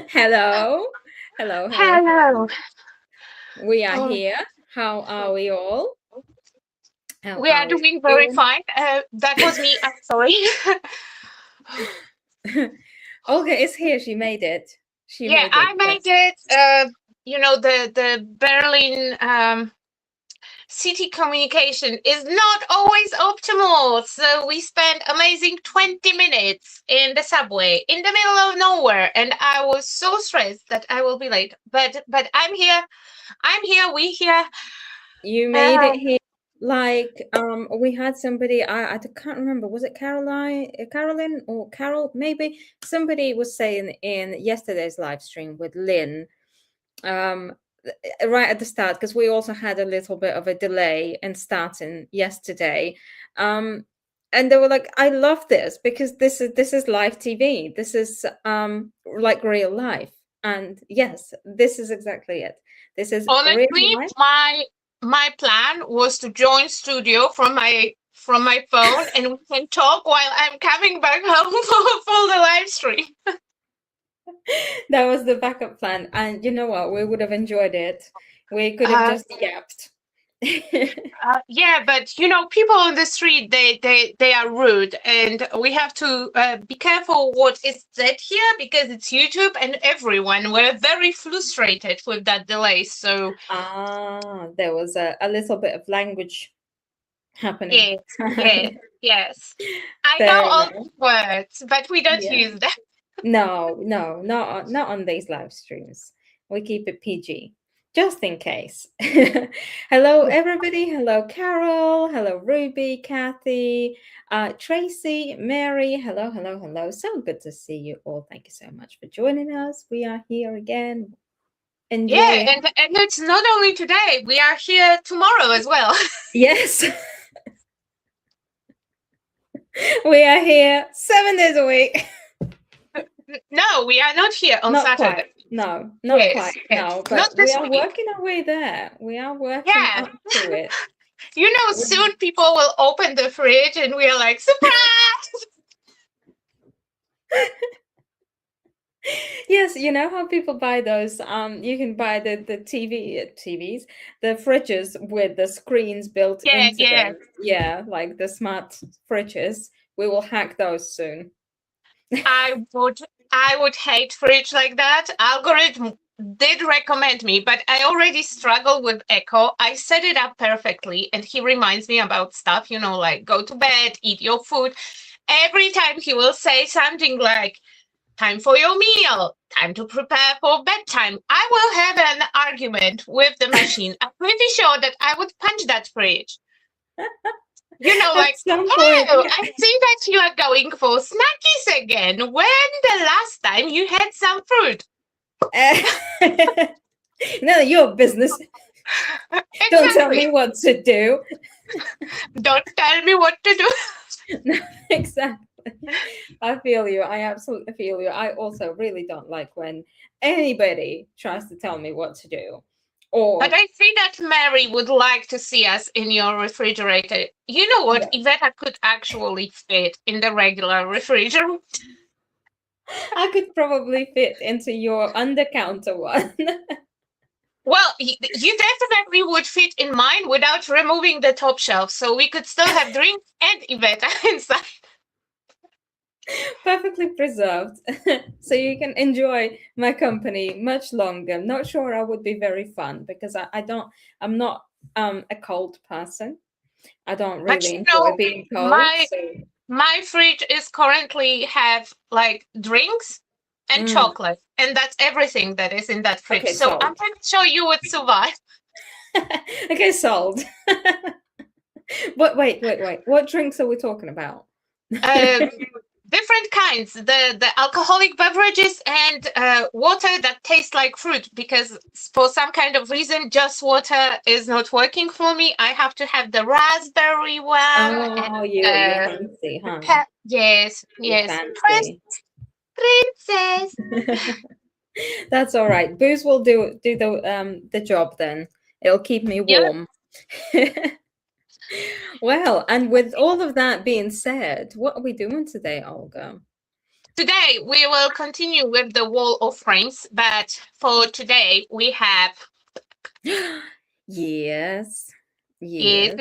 Hello. Hello, hello. Hello. We are Um, here. How are we all? How we are are we doing very doing? fine. That was me. I'm sorry. Olga is here. She made it. She Yeah, made it. I made Yes. it. The Berlin city communication is not always optimal. So we spent amazing 20 minutes in the subway in the middle of nowhere, and I was so stressed that I will be late. But I'm here. I'm here. We here. You made it Uh, here. We had somebody, I can't remember, was it Caroline or Carol? Maybe somebody was saying in yesterday's live stream with Lynn, um, right at the start, because we also had a little bit of a delay in starting yesterday. And they were like, I love this because this is live TV. This is like real life. And yes, this is exactly it. This is real Honestly, life. my plan was to join studio from my phone, and we can talk while I'm coming back home for the live stream. That was the backup plan. And you know what? We would have enjoyed it. We could have Uh, just yapped. yeah, but people on the street, they are rude, and we have to be careful what is said here because it's YouTube, and everyone were very frustrated with that delay. So There was a little bit of language happening. yes, yes, yes. I know Fair all enough. the words, but we don't Yeah. use them. No, no, not on these live streams. We keep it PG, just in case. Hello, everybody. Hello, Carol. Hello, Ruby, Kathy, Tracy, Mary. Hello, hello, hello. So good to see you all. Thank you so much for joining us. We are here again. Yeah, Enjoy. and it's not only today. We are here tomorrow as well. Yes, we are here 7 days a week. No, we are not here on Not Saturday. quite. No, not Yes, quite. yes. No, Not but we this are week. working our way there. We are working Yeah. up to it. Soon people will open the fridge and we are like, surprise! Yes, you know how people buy those you can buy the TVs, the fridges with the screens built Yeah, into yeah. them. Yeah, like the smart fridges. We will hack those soon. I would I would hate fridge like that. Algorithm did recommend me, but I already struggle with Echo. I set it up perfectly and he reminds me about stuff, like go to bed, eat your food. Every time he will say something like, time for your meal, time to prepare for bedtime, I will have an argument with the machine. I'm pretty sure that I would punch that fridge. At Like, some point. oh, I see that you are going for snackies again. When the last time you had some fruit? None of your business. Don't tell me Exactly. what to do. Don't tell me what to do. No, exactly. I feel you. I absolutely feel you. I also really don't like when anybody tries to tell me what to do. But Or I see that Mary would like to see us in your refrigerator. You know what? yeah, Iveta could actually fit in the regular refrigerator. I could probably fit into your under counter one. Well, you definitely would fit in mine without removing the top shelf, so we could still have drinks and Iveta inside. Perfectly preserved. So you can enjoy my company much longer. Not sure I would be very fun because I'm not a cold person. I don't But really enjoy being cold. my So my fridge is currently have like drinks and mm, chocolate, and that's everything that is in that fridge. okay, So I'm sold. pretty sure you would survive. Okay, sold. But wait. What drinks are we talking about? Uh, Different kinds, the alcoholic beverages and water that tastes like fruit. Because for some kind of reason, just water is not working for me. I have to have the raspberry one and Oh, you fancy, huh? yes, You yes, fancy. princess. That's all right. Booze will do the job then. It'll keep me Yeah. warm. Well, and with all of that being said, what are we doing today, Olga? Today we will continue with the wall of frames, but for today we have Yes. Yes,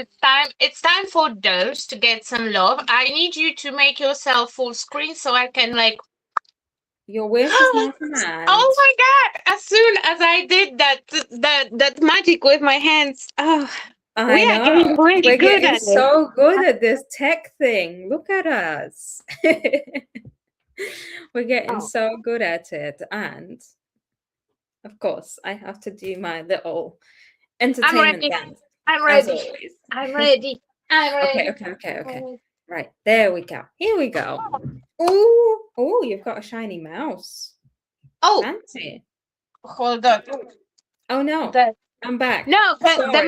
it's time for those to get some love. I need you to make yourself full screen so I can like Your wish is my command. oh my god! As soon as I did that magic with my hands, I we are know. getting really We're good getting at it. so good at this tech thing. Look at us. We're getting Oh. so good at it. And of course, I have to do my little I'm entertainment ready. dance. I'm As ready. always. I'm ready. I'm ready. Okay. Right, there we go. Here we go. Oh, you've got a shiny mouse. Oh, Fancy. hold on. Oh no, I'm back. No, the Sorry,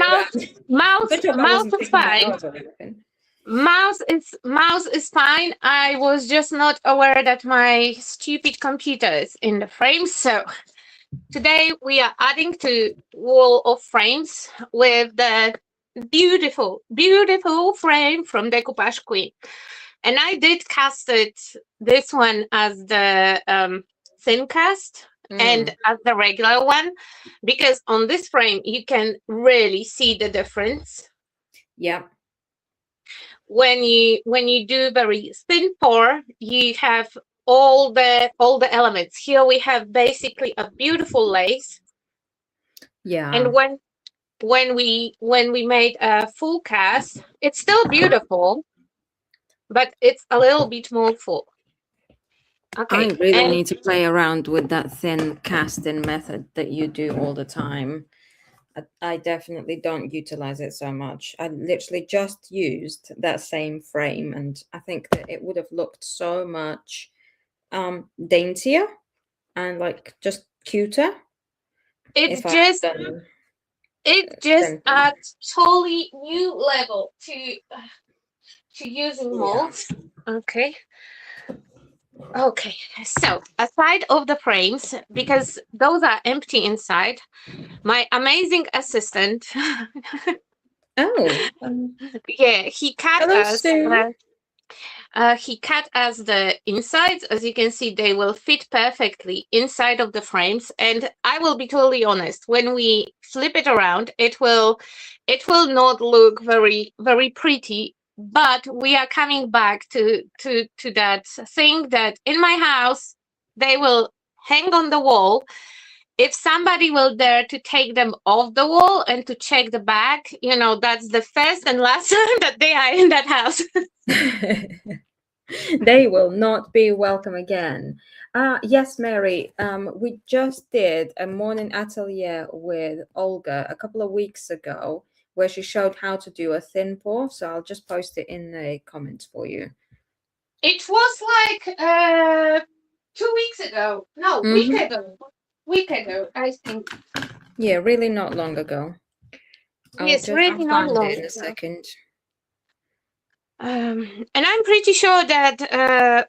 mouse good job I mouse wasn't is picking my fine. nose or anything. Mouse is fine. I was just not aware that my stupid computer is in the frame. So today we are adding to wall of frames with the beautiful, beautiful frame from Decoupage Queen. And I did cast it, this one as the thin cast and as the regular one, because on this frame you can really see the difference. Yeah. When you do very thin pour, you have all the elements. Here we have basically a beautiful lace. Yeah. And when we made a full cast, it's still beautiful, but it's a little bit more full. Okay. I really need to play around with that thin casting method that you do all the time. I definitely don't utilize it so much. I literally just used that same frame, and I think that it would have looked so much daintier and like just cuter. It's if just a totally new level to using molds. Okay. Okay, so aside of the frames, because those are empty inside, my amazing assistant, yeah, he cut us. He cut us the insides. As you can see, they will fit perfectly inside of the frames. And I will be totally honest, when we flip it around, it will not look very, very pretty. But we are coming back to that thing that in my house they will hang on the wall. If somebody will dare to take them off the wall and to check the back, that's the first and last time that they are in that house. They will not be welcome again. Yes, Mary. We just did a morning atelier with Olga a couple of weeks ago where she showed how to do a thin pour. So I'll just post it in the comments for you. It was like 2 weeks ago. No, week ago, I think. Yeah, really not long ago. Yes, really not long in a second. And I'm pretty sure that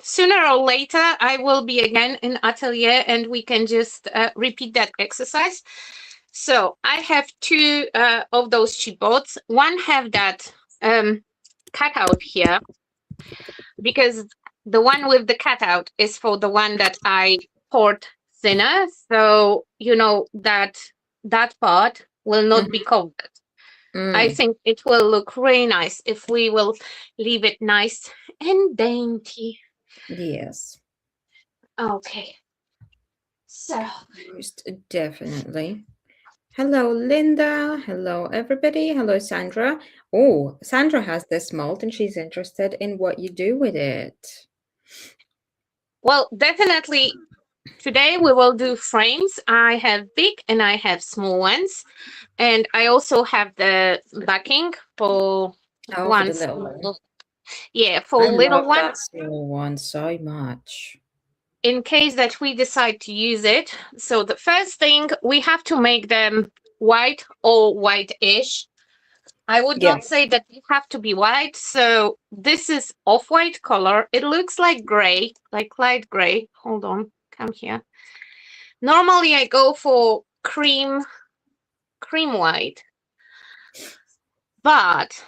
sooner or later I will be again in atelier and we can just repeat that exercise. So I have two of those chipboards. One have that cutout here, because the one with the cutout is for the one that I poured thinner. So that part will not be covered. I think it will look really nice if we will leave it nice and dainty. Yes. Okay. So. Most definitely. Hello, Linda. Hello, everybody. Hello, Sandra. Oh, Sandra has this mold and she's interested in what you do with it. Well, definitely today we will do frames. I have big and I have small ones. And I also have the backing for one small. Yeah, for little one. I love that small one so much. In case that we decide to use it. So the first thing, we have to make them white or white-ish. I would not say that they have to be white. So this is off-white color. It looks like gray, like light gray. Hold on, come here. Normally I go for cream white. But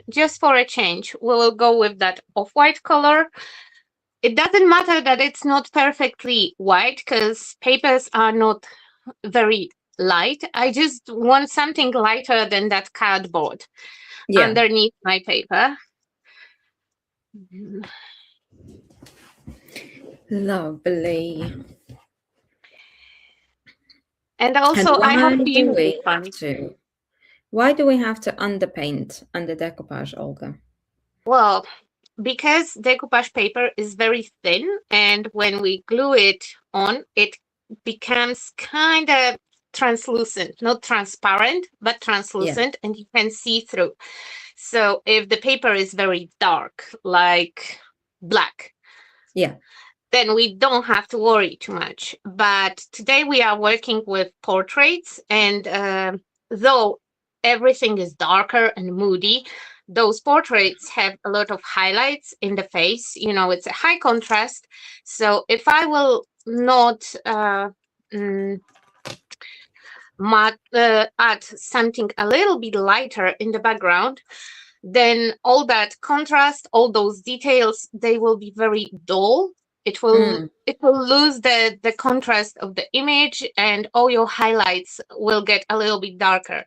just for a change, we will go with that off-white color. it doesn't matter that it's not perfectly white because papers are not very light. I just want something lighter than that cardboard underneath my paper. Lovely. And also, I have to use this one. Why do we have to underpaint under decoupage, Olga? Well, because decoupage paper is very thin, and when we glue it on, it becomes kind of translucent, not transparent, but translucent, and you can see through. So if the paper is very dark, like black, then we don't have to worry too much. But today we are working with portraits, and though everything is darker and moody, those portraits have a lot of highlights in the face. You know, it's a high contrast. So if I will not add something a little bit lighter in the background, then all that contrast, all those details, they will be very dull. It will lose the contrast of the image, and all your highlights will get a little bit darker.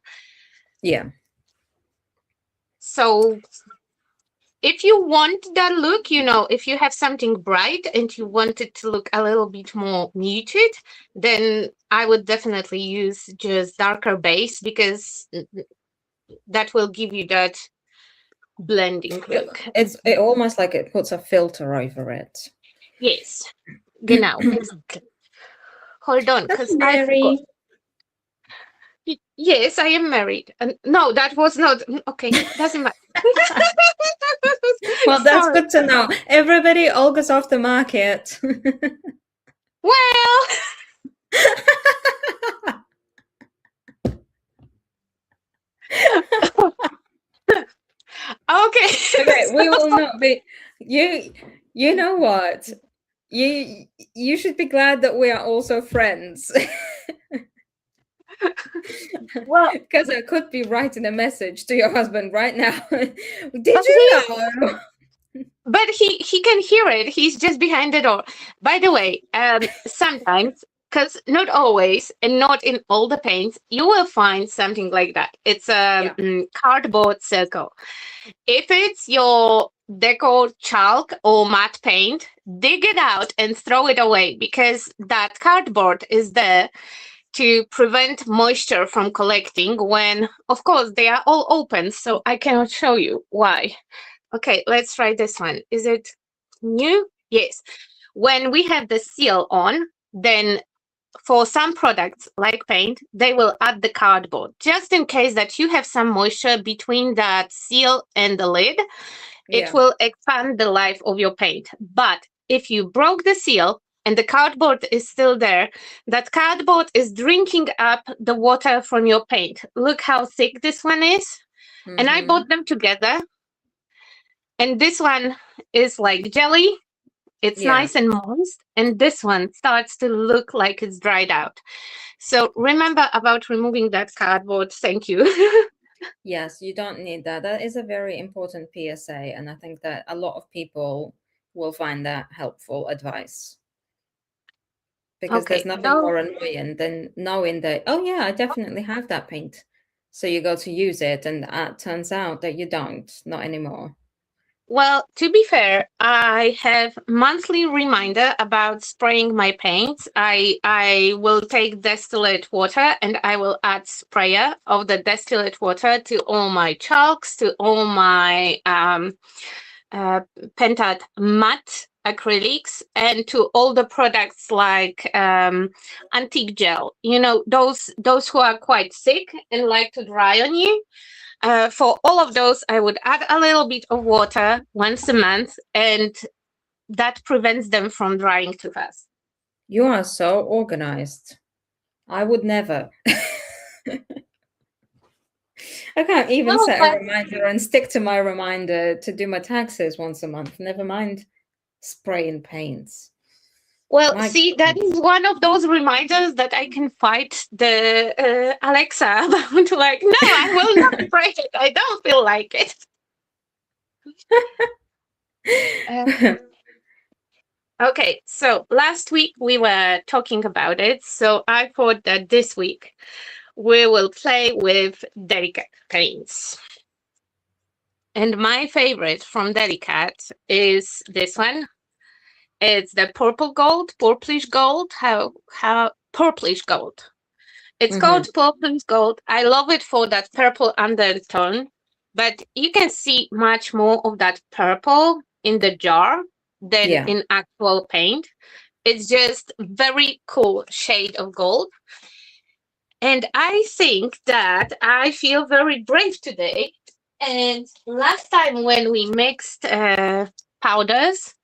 Yeah. So if you want that look, you know, if you have something bright and you want it to look a little bit more muted, then I would definitely use just darker base, because that will give you that blending look. It's almost like it puts a filter over it. Yes, genau. Hold on, because I forgot. Yes, I am married. No, that was not okay. Doesn't matter. Well, that's good to know. Everybody, Olga's off the market. Well. Okay, we will not be. You know what? You should be glad that we are also friends. Well, because I could be writing a message to your husband right now. Did you know? But he can hear it. He's just behind the door. By the way, sometimes, because not always, and not in all the paints, you will find something like that. It's a cardboard circle. If it's your deco chalk or matte paint, dig it out and throw it away, because that cardboard is there to prevent moisture from collecting when, of course, they are all open, so I cannot show you why. Okay, let's try this one. Is it new? Yes. When we have the seal on, then for some products like paint, they will add the cardboard, just in case that you have some moisture between that seal and the lid. It will expand the life of your paint. But if you broke the seal and the cardboard is still there, that cardboard is drinking up the water from your paint. Look how thick this one is. And I bought them together. And this one is like jelly. It's nice and moist. And this one starts to look like it's dried out. So remember about removing that cardboard. Thank you. Yes, you don't need that. That is a very important PSA. And I think that a lot of people will find that helpful advice. Because there's nothing more annoying than knowing that, oh yeah, I definitely have that paint. So you go to use it and it turns out that you don't, not anymore. Well, to be fair, I have monthly reminder about spraying my paints. I will take distillate water and I will add sprayer of the distillate water to all my chalks, to all my painted matte acrylics, and to all the products like antique gel. You know, those who are quite thick and like to dry on you. For all of those, I would add a little bit of water once a month, and that prevents them from drying too fast. You are so organized. I would never. I can't even set a reminder and stick to my reminder to do my taxes once a month. Never mind spraying paints. Well, see, that is one of those reminders that I can fight the Alexa about. Like, no, I will not spray it. I don't feel like it. Okay, so last week we were talking about it, so I thought that this week we will play with delicate paints. And my favorite from Delicate is this one. It's the purplish gold. How purplish gold. It's called purplish gold. I love it for that purple undertone, but you can see much more of that purple in the jar than Yeah. in actual paint. It's just very cool shade of gold. And I think that I feel very brave today. And last time when we mixed powders,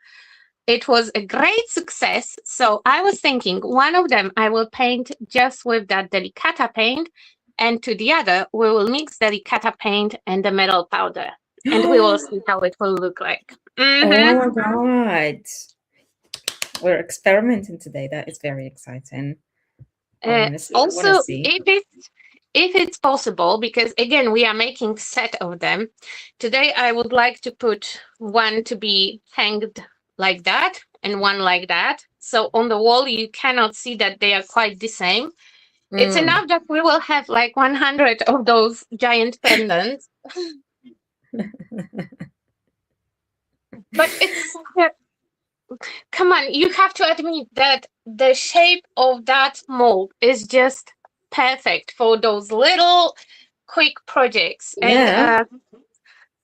it was a great success. So I was thinking one of them I will paint just with that Delicata paint, and to the other we will mix Delicata paint and the metal powder, and we will see how it will look like. Oh my God. We're experimenting today. That is very exciting. I want to see. Also, if it's possible, because again we are making set of them today, I would like to put one to be hanged like that and one like that. So on the wall you cannot see that they are quite the same. It's enough that we will have like 100 of those giant pendants. But it's come on, you have to admit that the shape of that mold is just perfect for those little quick projects. And Yeah.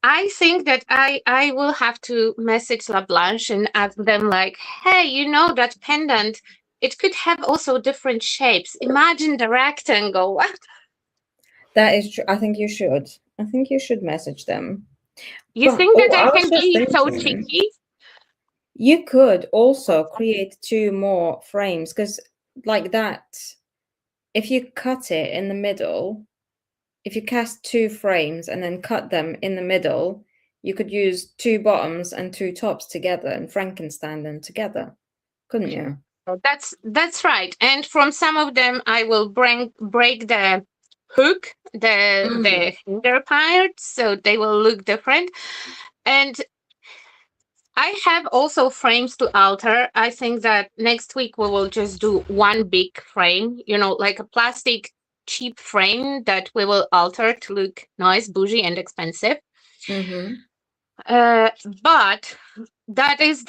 I think that I will have to message La Blanche and ask them like, hey, you know that pendant, it could have also different shapes. Imagine the rectangle. That is true. I think you should. I think you should message them. You think that I I was can just be so thinking, cheeky? you could also create 2 more frames because, like that, if you cut it in the middle, if you cast 2 frames and then cut them in the middle, you could use 2 bottoms and 2 tops together and Frankenstein them together, couldn't you? Oh, that's right. And from some of them, I will break the hook, the hinder part, so they will look different. And I have also frames to alter. I think that next week we will just do one big frame, like a plastic cheap frame that we will alter to look nice, bougie, and expensive. But that is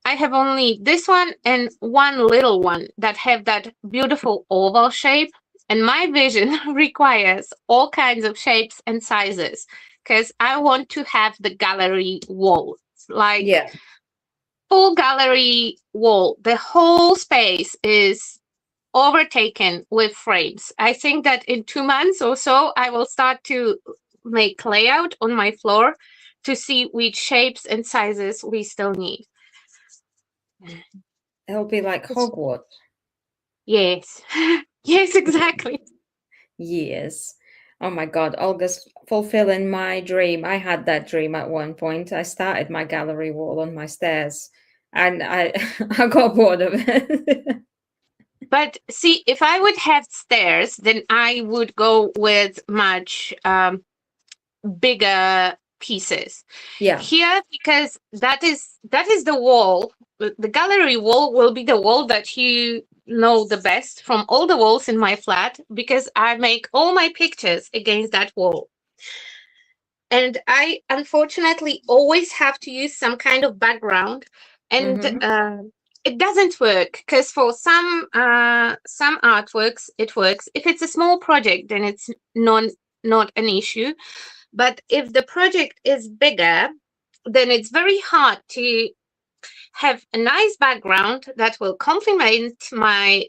I have only this one and one little one that have that beautiful oval shape. And my vision requires all kinds of shapes and sizes because I want to have the gallery wall, like Yeah. full gallery wall. The whole space is overtaken with frames. I think that in 2 months or so, I will start to make layout on my floor to see which shapes and sizes we still need. It'll be like Hogwarts. Yes. Yes, exactly. Yes. Oh my God, Olga's fulfilling my dream. I had that dream at one point. I started my gallery wall on my stairs and I I got bored of it. But see, if I would have stairs, then I would go with much bigger pieces. Yeah. Here, because that is the wall. The gallery wall will be the wall that you know the best from all the walls in my flat because I make all my pictures against that wall. And I unfortunately always have to use some kind of background, and it doesn't work because for some artworks it works. If it's a small project, then it's not an issue. But if the project is bigger, then it's very hard to have a nice background that will complement my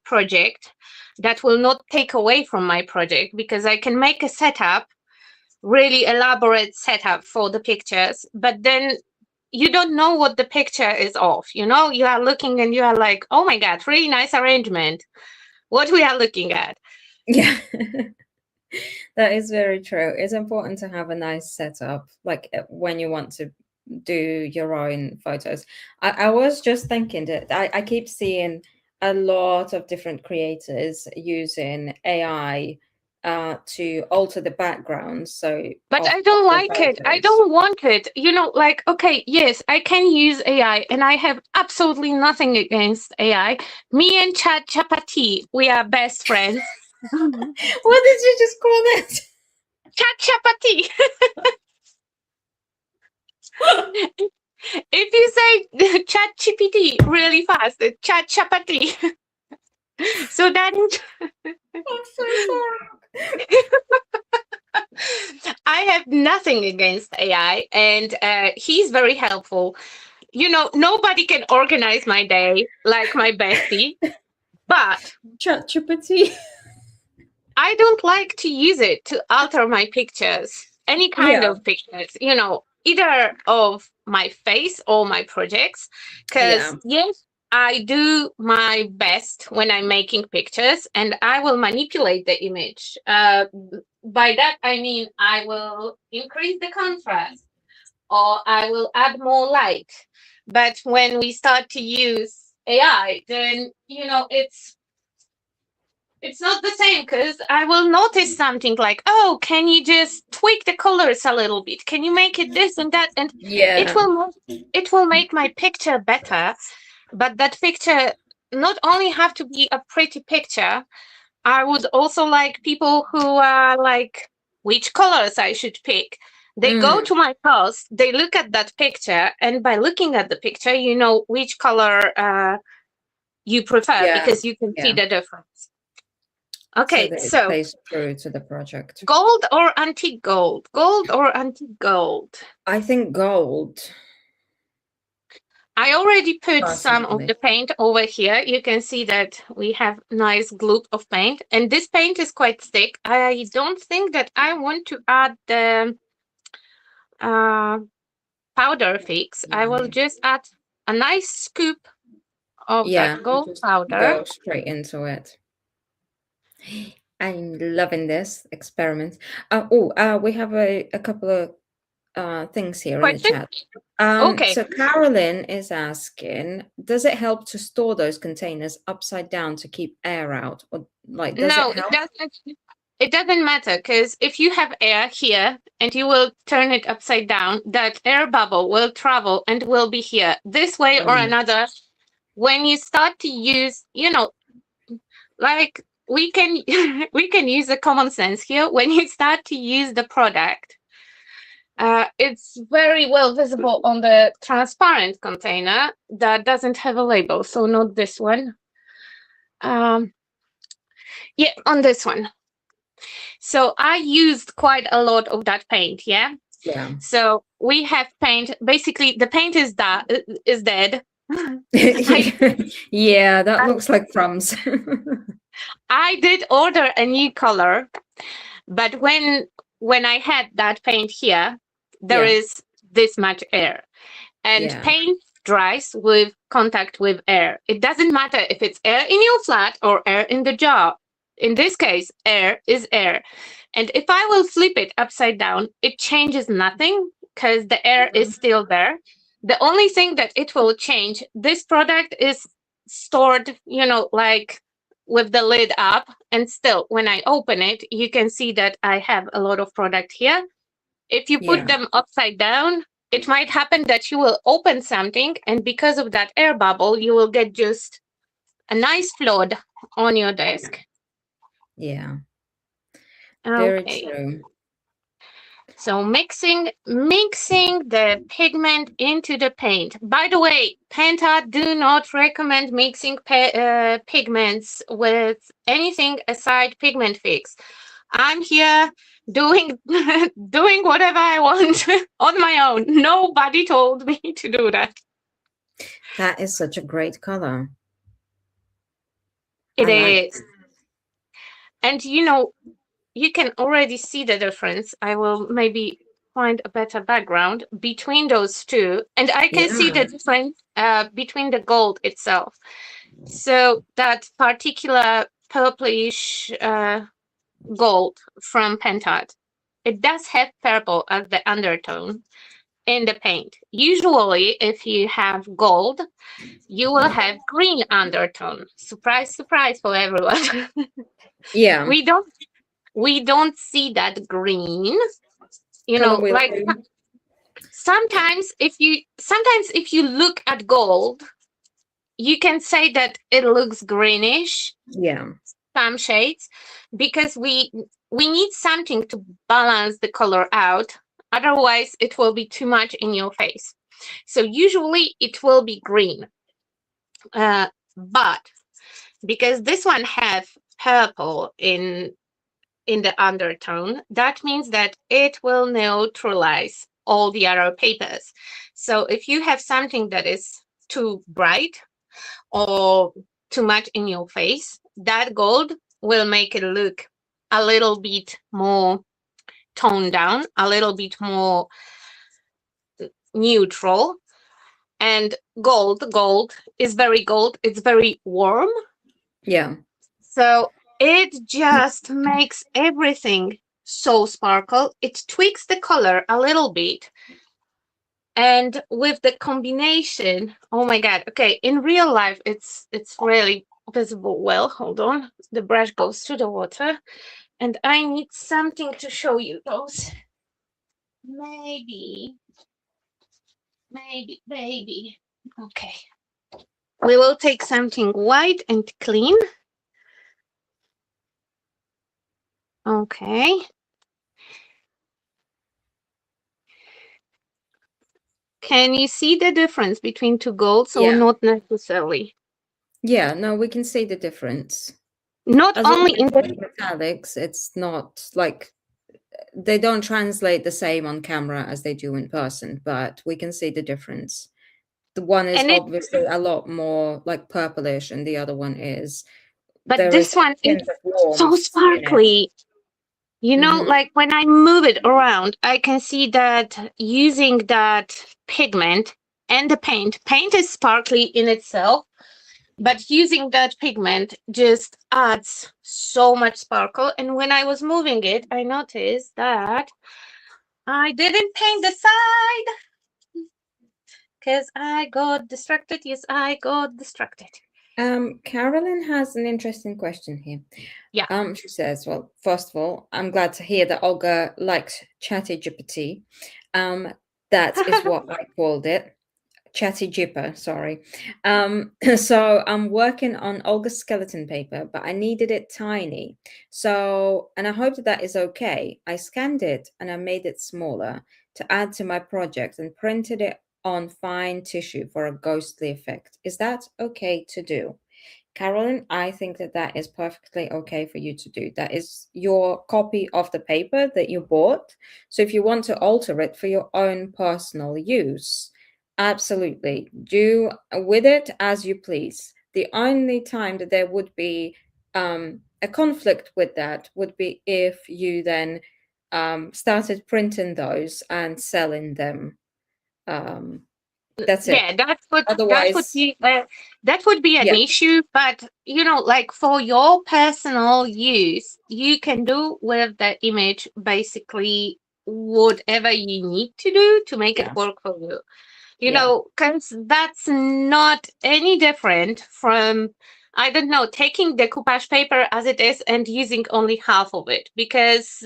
project, that will not take away from my project, because I can make a setup, really elaborate setup for the pictures, but then you don't know what the picture is of. You are looking and you are like, oh my God, really nice arrangement. What we are looking at. Yeah. That is very true. It's important to have a nice setup, like when you want to do your own photos. I was just thinking that I keep seeing a lot of different creators using AI to alter the background. So, but I don't like it. I don't want it. Like, okay, yes, I can use AI, and I have absolutely nothing against AI. Me and Chat Chapati, we are best friends. What did you just call it? Chat Chapati. If you say Chat GPT really fast, it's Chat Chapati. So that is. I'm so sorry. I have nothing against AI, and he's very helpful. Nobody can organize my day like my bestie, but ChatGPT. I don't like to use it to alter my pictures, any kind of pictures, either of my face or my projects. Because, yes, I do my best when I'm making pictures, and I will manipulate the image. By that, I mean I will increase the contrast, or I will add more light. But when we start to use AI, then, it's not the same, because I will notice something like, oh, can you just tweak the colors a little bit? Can you make it this and that? And it will make my picture better. But that picture not only have to be a pretty picture, I would also like people who are like, which colors I should pick. They go to my post, they look at that picture, and by looking at the picture, you know which color you prefer, because you can see the difference. Okay, so it plays true to the project. Gold or antique gold? Gold or antique gold? I think gold. I already put some of the paint over here. You can see that we have nice gloop of paint, and this paint is quite thick. I don't think that I want to add the powder fix. I will just add a nice scoop of that gold powder. Go straight into it. I'm loving this experiment. We have a couple of things here in the chat. Okay. So Carolyn is asking, does it help to store those containers upside down to keep air out? Or like, does no, it help? It doesn't matter, because if you have air here and you will turn it upside down, that air bubble will travel and will be here. This way or another, when you start to use, like we can use the common sense here. When you start to use the product, it's very well visible on the transparent container that doesn't have a label, so not this one. On this one. So I used quite a lot of that paint, Yeah. So we have paint. Basically, the paint is dead. Yeah, that looks like crumbs. I did order a new color, but when I had that paint here, there is this much air, and paint dries with contact with air. It doesn't matter if it's air in your flat or air in the jar. In this case, air is air. And if I will flip it upside down, it changes nothing, because the air is still there. The only thing that it will change, this product is stored, like with the lid up. And still, when I open it, you can see that I have a lot of product here. If you put them upside down, it might happen that you will open something, and because of that air bubble, you will get just a nice flood on your desk. Yeah. Very true. So mixing the pigment into the paint. By the way, Penta do not recommend mixing pigments with anything aside pigment fix. I'm here doing whatever I want on my own. Nobody told me to do that. That is such a great color. It is. And you can already see the difference. I will maybe find a better background between those two. And I can see the difference between the gold itself. So that particular purplish gold from Pentad, it does have purple as the undertone in the paint. Usually, if you have gold, you will have green undertone. Surprise, surprise for everyone. Yeah. We don't we don't see that green. You Color know, wheel. like sometimes if you look at gold, you can say that it looks greenish, Yeah. some shades, because we need something to balance the color out. Otherwise, it will be too much in your face. So usually it will be green. But because this one have purple in the undertone, that means that it will neutralize all the other papers. So if you have something that is too bright or too much in your face, that gold will make it look a little bit more toned down, a little bit more neutral. And gold is very gold. It's very warm. Yeah. So it just makes everything so sparkle. It tweaks the color a little bit. And with the combination, oh my God. Okay, in real life, it's really visible well. Hold on. The brush goes to the water. And I need something to show you those. Maybe. Okay. We will take something white and clean. Okay. Can you see the difference between two golds or Yeah. not necessarily? Yeah, no, we can see the difference. Not As long only as in it's the metallics, it's not like they don't translate the same on camera as they do in person, but we can see the difference. The one is and it obviously a lot more like purplish, and the other one is but there is this a one is hint of so warmth in it. sparkly. You know, Hmm. like when I move it around, I can see that using that pigment and the paint is sparkly in itself, but using that pigment just adds so much sparkle. And when I was moving it, I noticed that I didn't paint the side because I got distracted. Yes, I got distracted. Carolyn has an interesting question here. Yeah. She says, well, first of all, I'm glad to hear that Olga likes ChatGPT. That is what I called it. Chatty Jipper, sorry. So I'm working on Olga's skeleton paper, but I needed it tiny. So, and I hope that is okay. I scanned it and I made it smaller to add to my project and printed it on fine tissue for a ghostly effect. Is that okay to do? Carolyn, I think that that is perfectly okay for you to do. That is your copy of the paper that you bought. So if you want to alter it for your own personal use, absolutely do with it as you please. The only time that there would be a conflict with that would be if you then started printing those and selling them. That's it. Yeah, Otherwise, that would be an yeah, issue. But you know, like for your personal use, you can do with the image basically whatever you need to do to make it yeah, work for you. You yeah. know, because that's not any different from, I don't know, taking decoupage paper as it is and using only half of it, because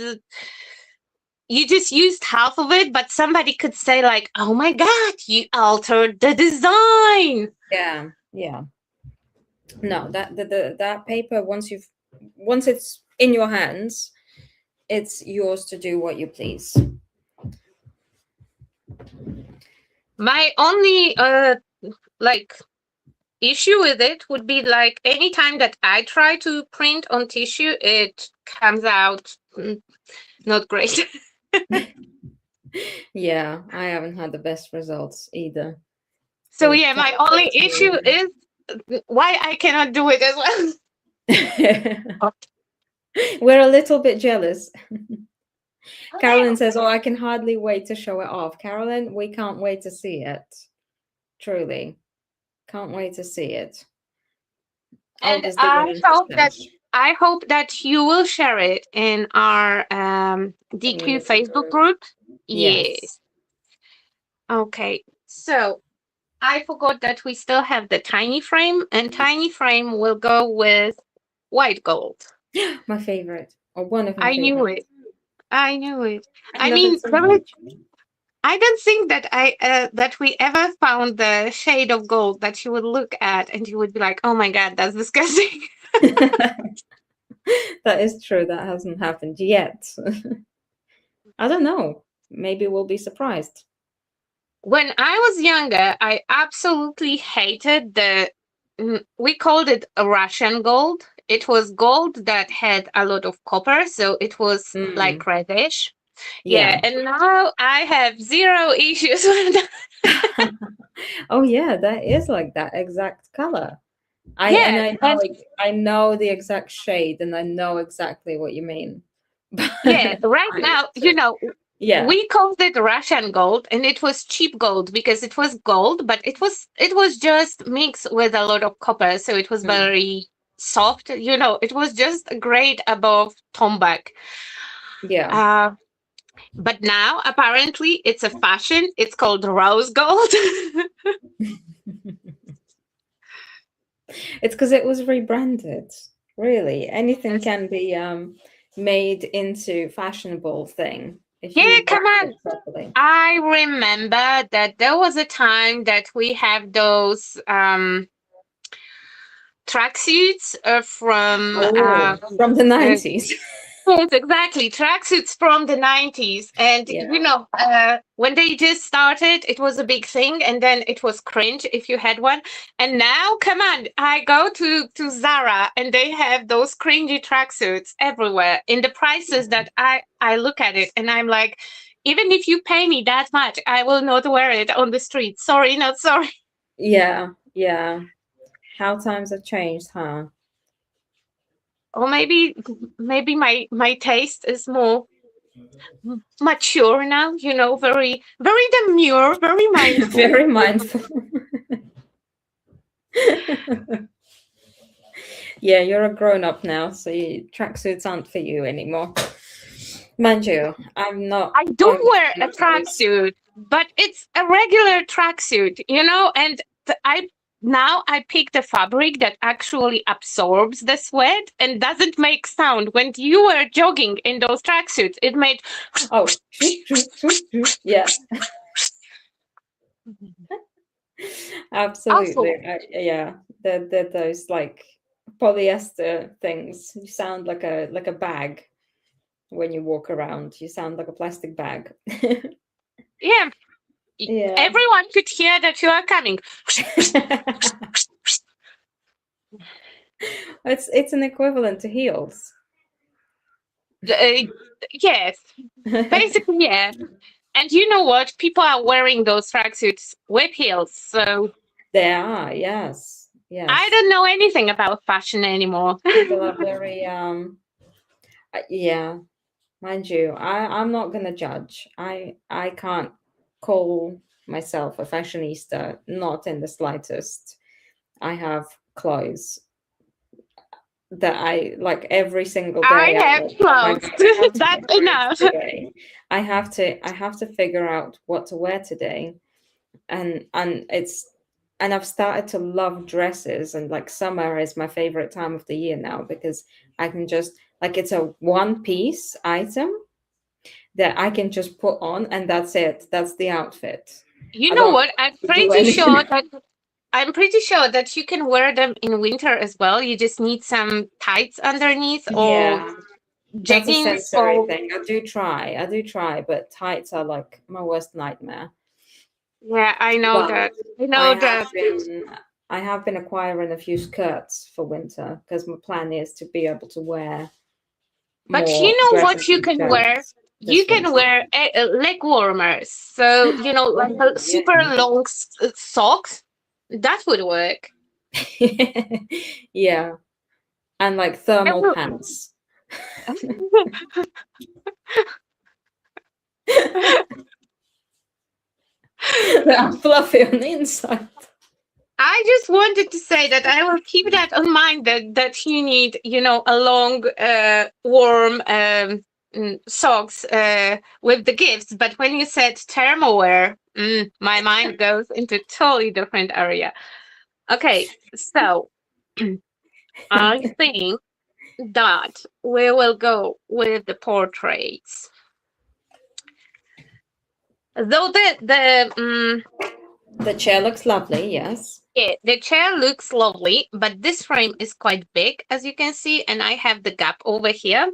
you just used half of it, but somebody could say like, "Oh my God, you altered the design." Yeah, yeah. No, that paper once it's in your hands, it's yours to do what you please. My only like issue with it would be like anytime that I try to print on tissue, it comes out not great. Yeah, I haven't had the best results either. So With yeah, my only issue is why I cannot do it as well. We're a little bit jealous. Carolyn says, "Oh, I can hardly wait to show it off." Carolyn, we can't wait to see it. Truly, can't wait to see it. And Olga's doing I hope that you will share it in our DQ community Facebook group. group. Yes. Yes. Okay. So I forgot that we still have the tiny frame, and tiny frame will go with white gold. My favorite. or one of my I knew favorites. it. I knew it. I I love it mean, so much. I don't think that that we ever found the shade of gold that you would look at and you would be like, "Oh my God, that's disgusting." That is true. That hasn't happened yet. I don't know. Maybe we'll be surprised. When I was younger, I absolutely hated we called it a Russian gold. It was gold that had a lot of copper, so it was Mm, like reddish. Yeah, yeah. and now I have zero issues with that. Oh yeah, that is like that exact color. Yeah, and I know the exact shade and I know exactly what you mean. yeah, right I now, too. Yeah. we called it Russian gold, and it was cheap gold because it was gold, but it was just mixed with a lot of copper, so it was Mm, very soft. It was just a grade above tombak. yeah. Uh, but now apparently it's a fashion. It's called rose gold. It's because it was rebranded. Really, anything Yes. can be made into fashionable thing if Yeah, you come brand on. it properly. I remember that there was a time that we have those tracksuits from Oh, from the uh, 90s. yes, exactly. Tracksuits from the 90s. And, Yeah. when they just started, it was a big thing. And then it was cringe if you had one. And now, come on, I go to Zara and they have those cringy tracksuits everywhere in the prices that I look at it and I'm like, even if you pay me that much, I will not wear it on the street. Sorry, not sorry. Yeah. Yeah. How times have changed, huh? Or maybe my taste is more mature now, very very demure, very mindful. Very mindful. Yeah, you're a grown up now, so tracksuits aren't for you anymore. Mind you, I'm not I do on wear a those. tracksuit, but it's a regular tracksuit, and now I picked a fabric that actually absorbs the sweat and doesn't make sound. When you were jogging in those tracksuits, it made Oh, yeah, absolutely. awful. Yeah, they're those like polyester things. You sound like a bag when you walk around. You sound like a plastic bag. Yeah, Yeah. everyone could hear that you are coming. It's an equivalent to heels. Yes, basically, yeah. And you know what? People are wearing those tracksuits with heels. So They are, yes. I Yes. don't know anything about fashion anymore. People are very yeah, mind you, I'm not gonna judge. I can't call myself a fashionista, not in the slightest. I have clothes that I like every single I day. I have like, oh my clothes. God, I have to That's get dressed enough. today. I have to figure out what to wear today. And I've started to love dresses, and like summer is my favorite time of the year now because I can just like it's a one piece item that I can just put on and that's it. That's the outfit. You I know don't what? I'm have to do pretty anything. sure that you can wear them in winter as well. You just need some tights underneath or Yeah, that's a jeggings sensory or thing. I do try, but tights are like my worst nightmare. yeah, I know But that. I I know have that. been I have been acquiring a few skirts for winter because my plan is to be able to wear But you more know what dresses you and can wear? shirts You this can winter. wear leg warmers. So, like Oh, a yeah. super long socks. That would work. Yeah, and like I thermal will- pants that are fluffy on the inside. I just wanted to say that I will keep that in mind that you need, a long, warm socks with the gifts. But when you said thermalwear, my mind goes into a totally different area. Okay, so I think. that we will go with the portraits. Though the chair looks lovely, yes. yeah, the chair looks lovely, but this frame is quite big, as you can see, and I have the gap over here.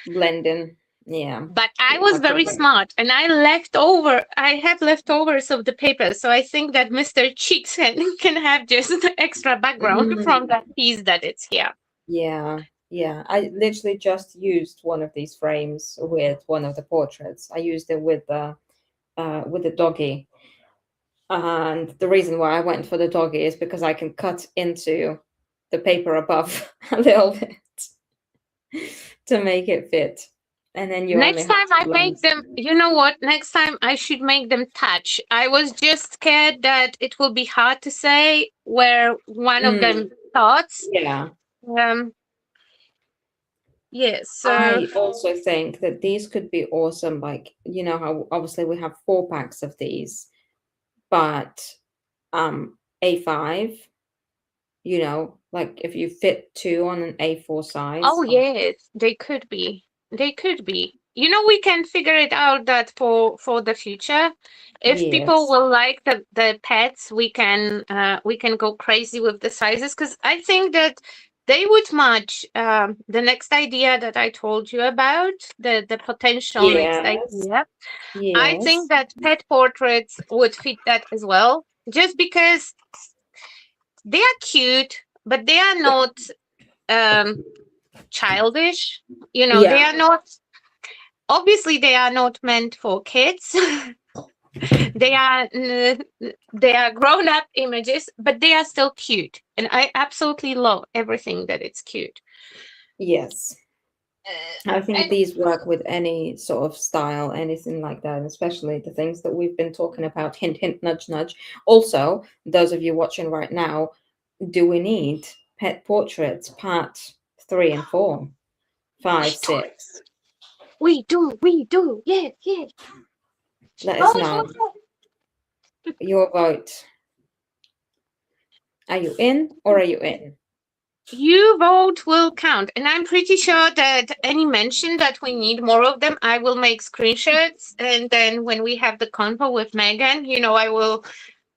Blending, yeah. But I was very smart, and I have leftovers of the paper, so I think that Mr. Cheeks can have just the extra background from that piece that it's here. Yeah. I literally just used one of these frames with one of the portraits. I used it with the doggy. And the reason why I went for the doggy is because I can cut into the paper above a little bit to make it fit. And then you next time I make them, you know what? Next time I should make them touch. I was just scared that it will be hard to say where one of them thoughts. Yeah. Yes. So I also think that these could be awesome. Like, you know how obviously we have 4 packs of these, but A5, you know, like if you fit 2 on an A4 size. Oh yes, they could be. They could be. You know, we can figure it out that for the future. If people will like the pets, we can go crazy with the sizes, because I think that they would match the next idea that I told you about, the potential next idea. I think that pet portraits would fit that as well, just because they are cute, but they are not childish. You know, they are not, obviously they are not meant for kids. they are grown up images, but they are still cute, and I absolutely love everything that it's cute. Yes. I think these work with any sort of style, anything like that, especially the things that we've been talking about. Hint, hint, nudge, nudge. Also, those of you watching right now, do we need pet portraits part 3 and 4, 5, 6? We do. Yeah. Let us know your vote. Are you in or are you in? Your vote will count, and I'm pretty sure that any mention that we need more of them, I will make screenshots, and then when we have the convo with Megan, you know, I will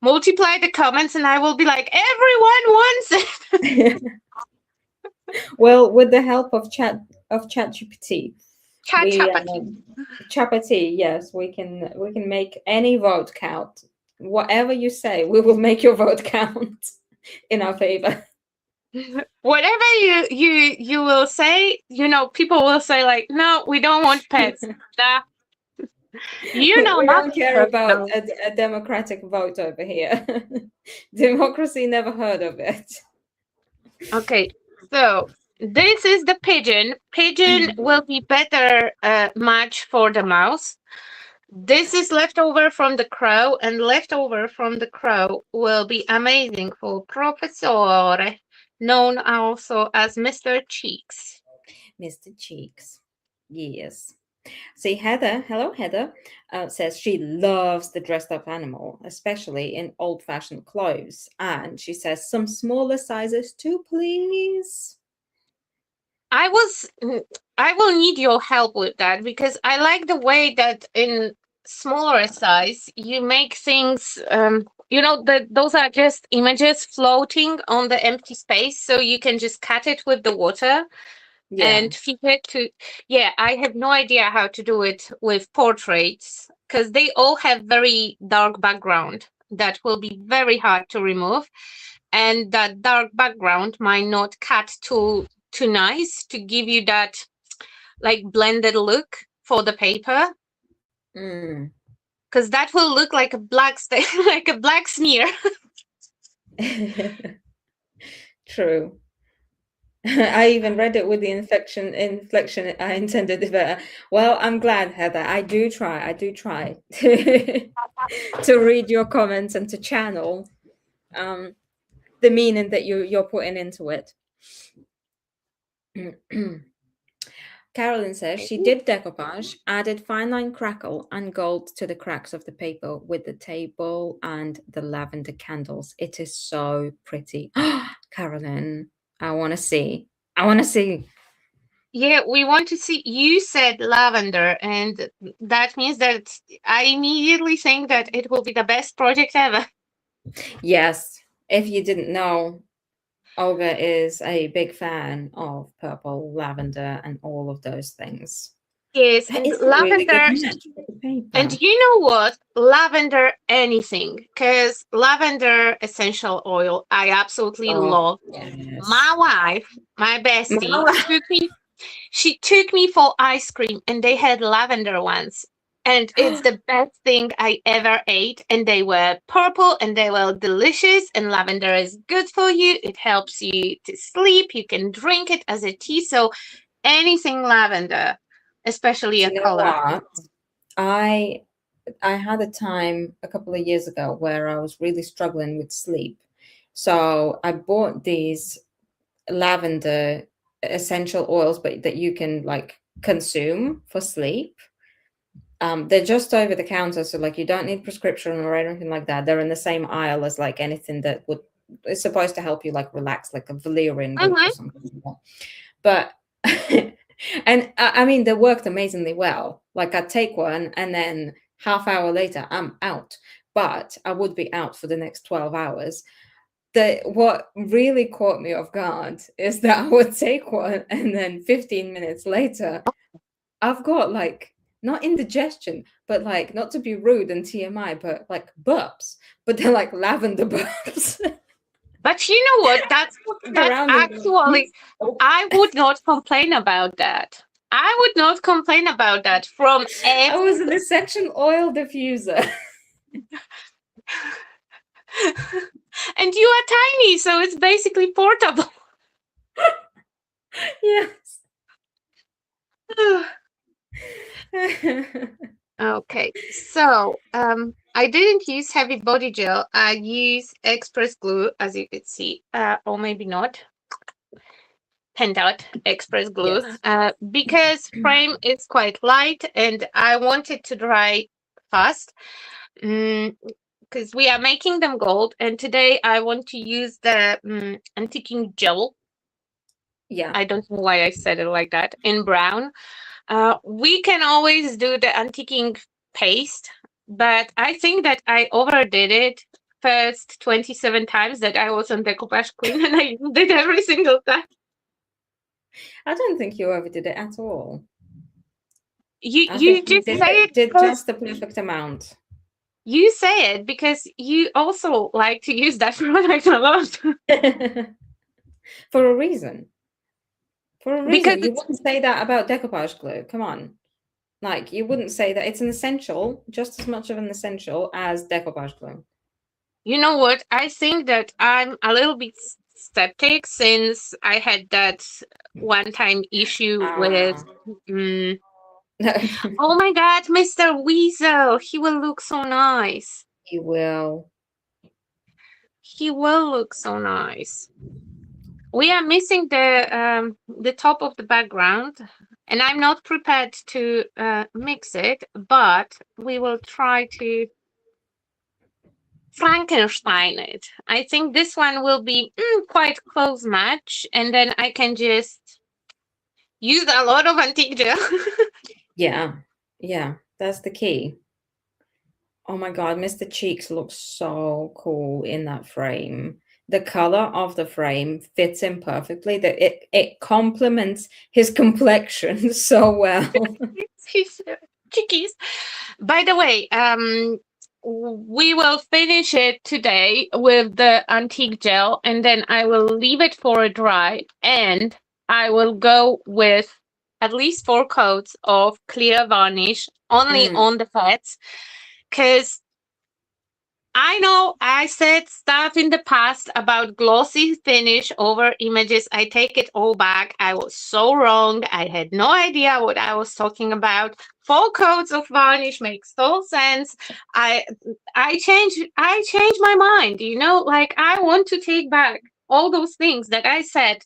multiply the comments and I will be like, everyone wants it. Well, with the help of ChatGPT, ChatGPT, yes, we can make any vote count. Whatever you say, we will make your vote count in our favor. Whatever you will say, you know, people will say like, no, we don't want pets. Nah. You know, we don't care about a democratic vote over here. Democracy, never heard of it. Okay, so this is the pigeon. Pigeon will be better match for the mouse. This is leftover from the crow, and leftover from the crow will be amazing for Professor, known also as Mr. Cheeks. Mr. Cheeks, yes. See, Heather, hello, Heather, says she loves the dressed up animal, especially in old fashioned clothes. And she says some smaller sizes too, please. I will need your help with that, because I like the way that in smaller size you make things, you know, that those are just images floating on the empty space, so you can just cut it with the water. And feed it to, I have no idea how to do it with portraits, because they all have very dark background that will be very hard to remove, and that dark background might not cut too nice to give you that like blended look for the paper, because that will look like a black like a black smear. True. I even read it with the inflection I intended it. Well, I'm glad, Heather. I do try to read your comments and to channel the meaning that you're putting into it. Carolyn says she did decoupage, added fine line crackle and gold to the cracks of the paper with the table and the lavender candles. It is so pretty. Carolyn, I want to see. Yeah, we want to see. You said lavender, and that means that I immediately think that it will be the best project ever. Yes, if you didn't know, Olga is a big fan of purple, lavender, and all of those things. Yes, That and is a really good lavender. match with the And paper. you know what? Lavender anything, because lavender essential oil, I absolutely Oh, love. yes. My wife, my bestie, Mala. she took me for ice cream and they had lavender ones. And it's the best thing I ever ate. And they were purple and they were delicious. And lavender is good for you. It helps you to sleep. You can drink it as a tea. So anything lavender, especially Do a you know color. what? I I had a time a couple of years ago where I was really struggling with sleep. So I bought these lavender essential oils, but that you can like consume for sleep. They're just over the counter, so like you don't need prescription or anything like that. They're in the same aisle as like anything that would is supposed to help you like relax, like a valerian root or Mhm. something like that. But and I mean they worked amazingly well. Like I'd take one and then half hour later I'm out. But I would be out for the next 12 hours. What really caught me off guard is that I would take one and then 15 minutes later I've got like not indigestion, but like not to be rude and TMI, but like burps, but they're like lavender burps. But you know what? Walking That's around in actually, the I would not complain about that. I would not complain about that from I was an essential oil diffuser. and you are tiny, so it's basically portable. Yes. Okay, so I didn't use heavy body gel. I use express glue, as you could see, or maybe not. Pentout express glue, Yes. because frame is quite light, and I want it to dry fast. Because we are making them gold, and today I want to use the antiquing gel. Yeah. I don't know why I said it like that. In brown, we can always do the antiquing paste, but I think that I overdid it first 27 times that I was on decoupage queen, and I did every single time. I don't think you overdid it at all. You I you think you just say it did because just the perfect amount you say it because you also like to use that product a lot. for a reason. For a Because reason. You it's, wouldn't say that about decoupage glue. Come on. Like you wouldn't say that it's an essential, just as much of an essential as decoupage glue. you know what? I think that I'm a little bit skeptic since I had that one time issue with. Ah, Mm, no, oh my God, Mr. Weasel! He will look so nice. you will. He will look so nice. We are missing the top of the background, and I'm not prepared to mix it, but we will try to Frankenstein it. I think this one will be quite close match, and then I can just use a lot of antique gel. Yeah, yeah, that's the key. Oh my God, Mr. Cheeks looks so cool in that frame. The color of the frame fits him perfectly. That it complements his complexion so well. His chickies. By the way, we will finish it today with the antique gel, and then I will leave it for a dry, and I will go with at least 4 coats of clear varnish only Mm, on the fats, because I know I said stuff in the past about glossy finish over images. I take it all back. I was so wrong. I had no idea what I was talking about. 4 coats of varnish makes total sense. I I changed my mind, like I want to take back all those things that I said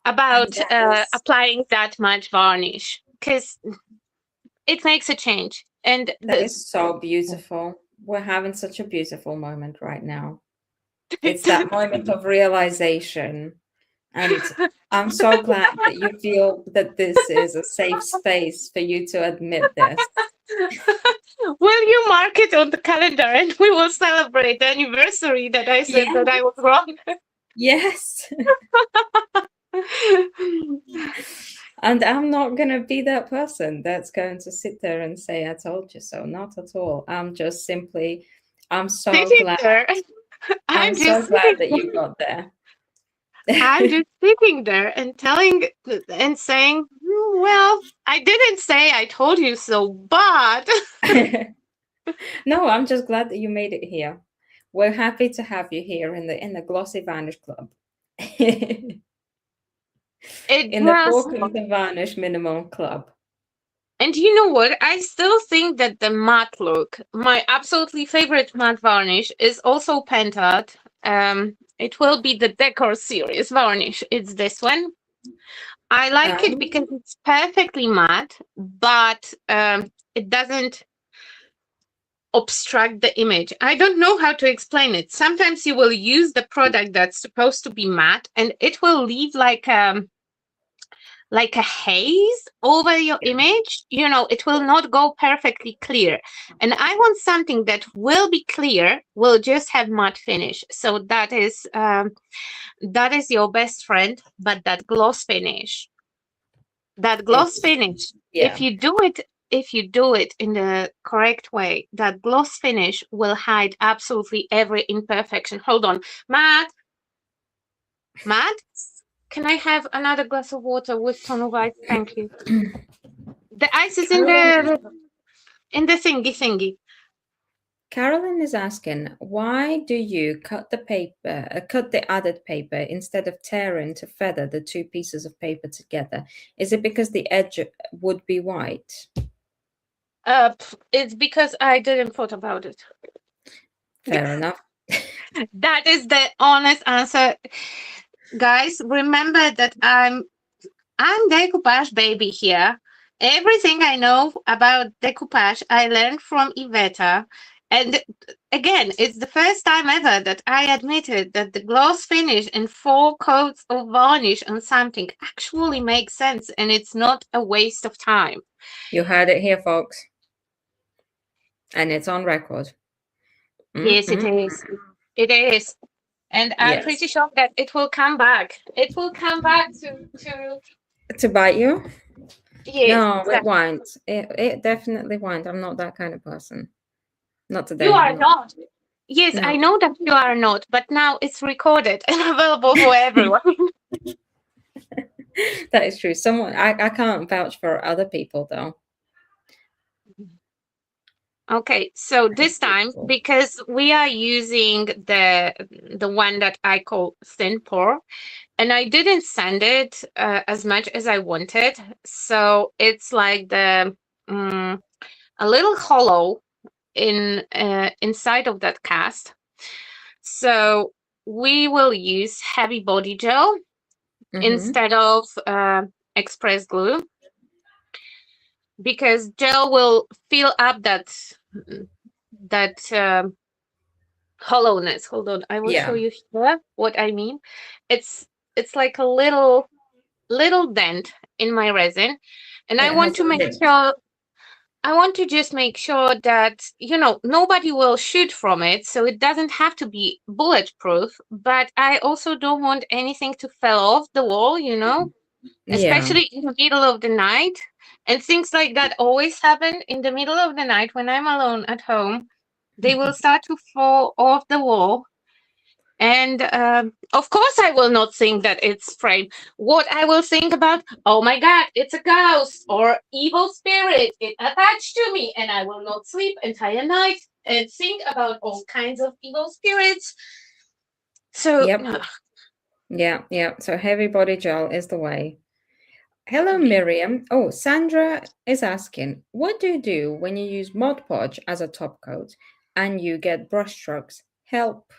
and about that is applying that much varnish, because it makes a change. And that is so beautiful. We're having such a beautiful moment right now. It's that moment of realization And I'm so glad that you feel that this is a safe space for you to admit this. Will you mark it on the calendar and we will celebrate the anniversary that I said that I was wrong? Yes. And I'm not going to be that person that's going to sit there and say, I told you so. Not at all. I'm just simply, I'm so Sitting glad. there. I'm so glad that you got there. I'm just sitting there and telling and saying, well, I didn't say I told you so, but No, I'm just glad that you made it here. We're happy to have you here in the Glossy Vanish Club. In the Walking to Vanish Minimal Club. And you know what? I still think that the matte look, my absolutely favorite matte varnish, is also Pentat. It will be the Decor series varnish. It's this one. I like it because it's perfectly matte, but it doesn't obstruct the image. I don't know how to explain it. Sometimes you will use the product that's supposed to be matte, and it will leave like a haze over your image. You know, it will not go perfectly clear. And I want something that will be clear, will just have matte finish. So that is your best friend, but that gloss finish. Yeah. If you do it in the correct way, that gloss finish will hide absolutely every imperfection. Hold on. Matt, can I have another glass of water with ton of ice? Thank you. The ice is in the thingy. Carolyn is asking, why do you cut the added paper instead of tearing to feather the two pieces of paper together? Is it because the edge would be white? It's because I didn't thought about it. Fair enough. That is the honest answer. Guys, remember that I'm decoupage baby here. Everything I know about decoupage, I learned from Iveta. And again, it's the first time ever that I admitted that the gloss finish and 4 coats of varnish on something actually makes sense and it's not a waste of time. You heard it here, folks. And it's on record. Yes, it is. It is. And I'm pretty sure that it will come back. It will come back to bite you. Yes, no, exactly. It won't. It definitely won't. I'm not that kind of person. Not today. You are not. Yes, no. I know that you are not, but now it's recorded and available for everyone. That is true. I can't vouch for other people though. Okay, so this time, because we are using the one that I call thin pour, and I didn't sand it as much as I wanted, so it's like a little hollow inside of that cast. So we will use heavy body gel instead of express glue, because gel will fill up that hollowness. Hold on, I will show you here what I mean. It's like a little dent in my resin, and I want to make sure. I want to just make sure that, you know, nobody will shoot from it, so it doesn't have to be bulletproof, but I also don't want anything to fall off the wall, you know, especially in the middle of the night. And things like that always happen in the middle of the night when I'm alone at home. They will start to fall off the wall. And of course, I will not think that it's framed. What I will think about, oh my God, it's a ghost or evil spirit. It attached to me, and I will not sleep entire night and think about all kinds of evil spirits. So yeah. So heavy body gel is the way. Hello, Miriam. Oh, Sandra is asking, what do you do when you use Mod Podge as a top coat and you get brush strokes? Help.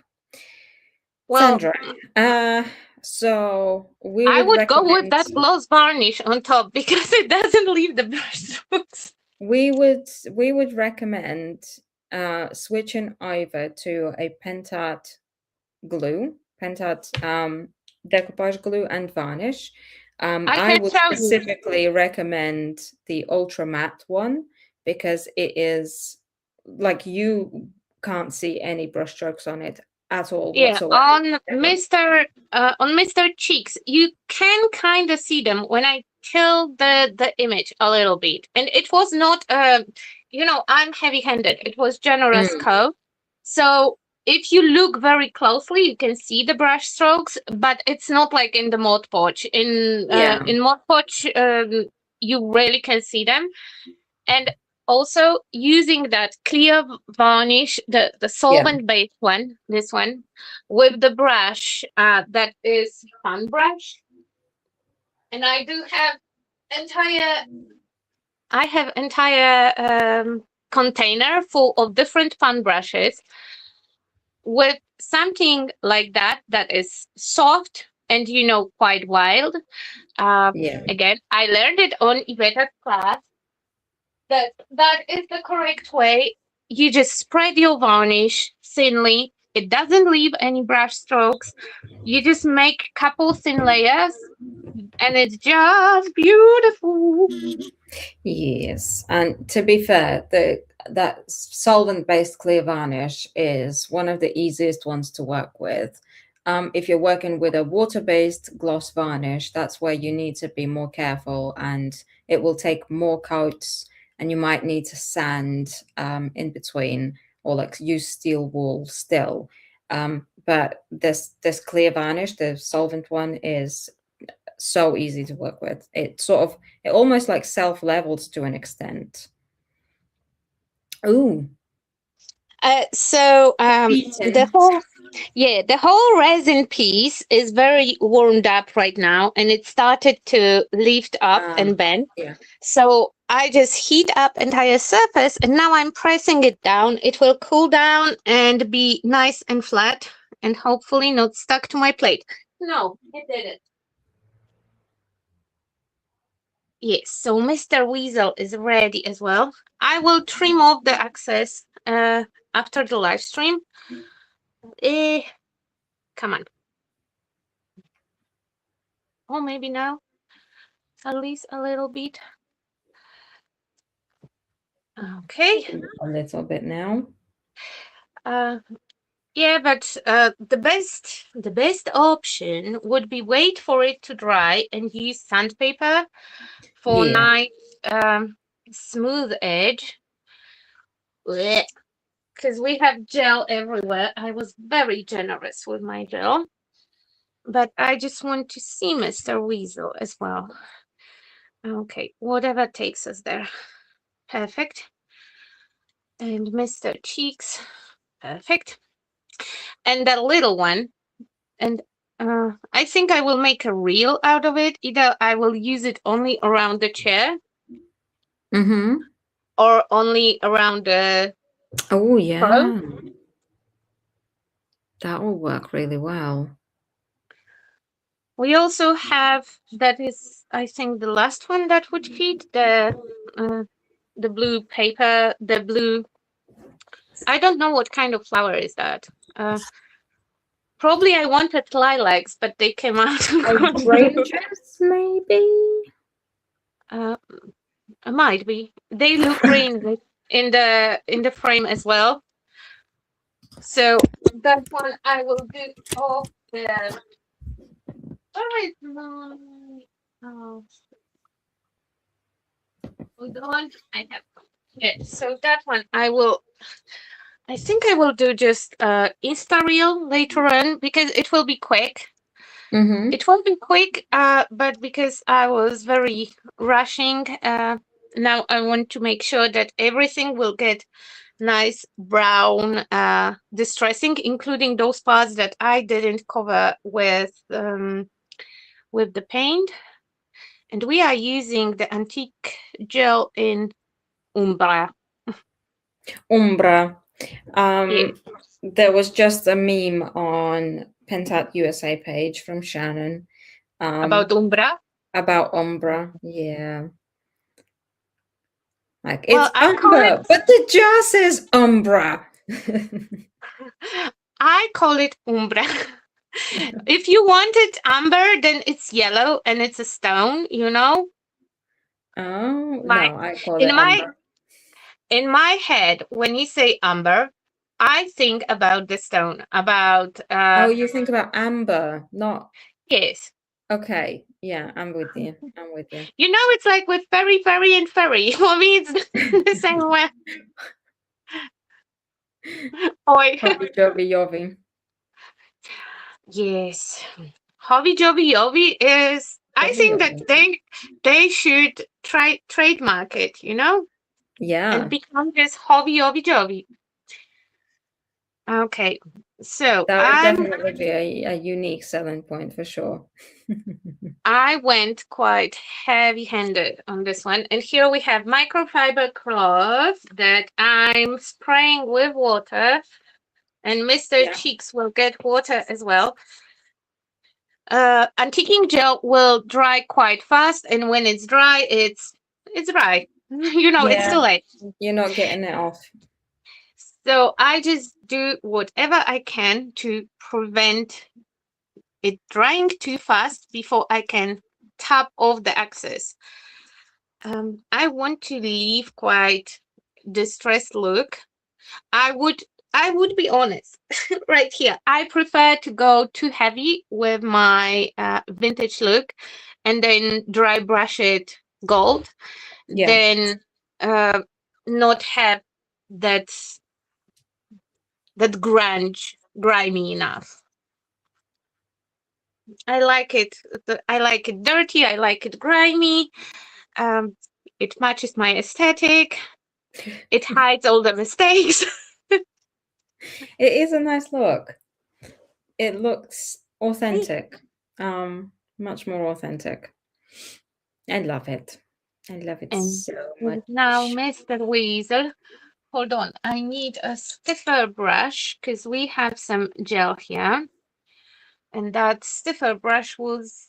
Well, Sandra, so I would go with that gloss varnish on top because it doesn't leave the brush strokes. We would recommend switching over to a Pentat glue, Pentat decoupage glue and varnish. I can would tell you. specifically recommend the ultra matte one because it is like you can't see any brush strokes on it at all Yeah, whatsoever. on Mr. Cheeks, you can kind of see them when I tilt the image a little bit, and it was not I'm heavy-handed. It was generous Mm, curve, so if you look very closely, you can see the brush strokes, but it's not like in the Mod Podge. yeah, In Mod Podge, you really can see them, and also using that clear varnish, the yeah, solvent based one, this one, with the brush that is fun brush. And entire I have entire container full of different fun brushes with something like that is soft and quite wild. yeah. Again, I learned it on Iveta's class. That is the correct way. You just spread your varnish thinly. It doesn't leave any brush strokes. You just make a couple thin layers, and it's just beautiful. Yes, and to be fair, that solvent-based clear varnish is one of the easiest ones to work with. If you're working with a water-based gloss varnish, that's where you need to be more careful, and it will take more coats, and you might need to sand in between, or like use steel wool still. But this clear varnish, the solvent one, is so easy to work with. It almost like self levels to an extent. Ooh, So beaten. the whole resin piece is very warmed up right now, and it started to lift up and bend. Yeah. So I just heat up entire surface, and now I'm pressing it down. It will cool down and be nice and flat, and hopefully not stuck to my plate. No, it didn't. Yes, so Mr. Weasel is ready as well. I will trim off the excess after the live stream. Come on. Oh, maybe now. At least a little bit. Okay. A little bit now. Yeah, but the best option would be wait for it to dry and use sandpaper for Yeah. nice smooth edge. Because we have gel everywhere. I was very generous with my gel, but I just want to see Mr. Weasel as well. Okay, whatever takes us there. Perfect. And Mr. Cheeks. Perfect. And that little one. And I think I will make a reel out of it. Either I will use it only around the chair Mm-hmm. or only around the Oh, pillow. yeah. That will work really well. We also have, that is, I think, the last one that would fit, the blue paper, the blue. I don't know what kind of flower is that. Probably I wanted lilacs, but they came out. Outrageous, maybe? Might be. They look green in the frame as well. So that one I will do off the. Where is my? Oh, hold on. I have. Yeah. So that one I will. I think I will do just Insta reel later on because it will be quick. Mm-hmm. It will be quick, but because I was very rushing, now I want to make sure that everything will get nice brown distressing, including those parts that I didn't cover with the paint. And we are using the antique gel in Umbra. Umbra. Yeah. There was just a meme on Pentat USA page from Shannon. About Umbra? About Umbra. Yeah. Like Well, it's I call Umber, it but the jar says Umbra. I call it Umbra. If you wanted amber, then it's yellow and it's a stone, you know? Oh, My no, I call in it my amber. in my head, when you say amber, I think about the stone, about Oh, you think about amber, not yes. okay. Yeah, I'm with you. I'm with you. You know, it's like with fairy and fairy. For me, it's the same way. Oi. Hobby Jobby Yobby. Yes. Hobby Jobby Yobi is I Jobby think that Yobby. they should try trademark it, you know, and Yeah, become this Hobby Jobby Joby. Okay. So that would definitely be a unique selling point for sure. I went quite heavy-handed on this one. And here we have microfiber cloth that I'm spraying with water, and Mr. Yeah. Cheeks will get water as well. Antiquing gel will dry quite fast, and when it's dry, it's dry. You know, it's Yeah, too late. you're not getting it off. So I just do whatever I can to prevent it drying too fast before I can tap off the excess. I want to leave quite distressed look. I would I would be honest right here. I prefer to go too heavy with my vintage look and then dry brush it gold, Yeah. then uh, not have that grimy enough. I like it. I like it dirty. I like it grimy. Um, it matches my aesthetic. It hides all the mistakes. It is a nice look. It looks authentic. Much more authentic. I love it. I love it And so now, much. Mr. Weasel, hold on. I need a stiffer brush because we have some gel here. And that stiffer brush was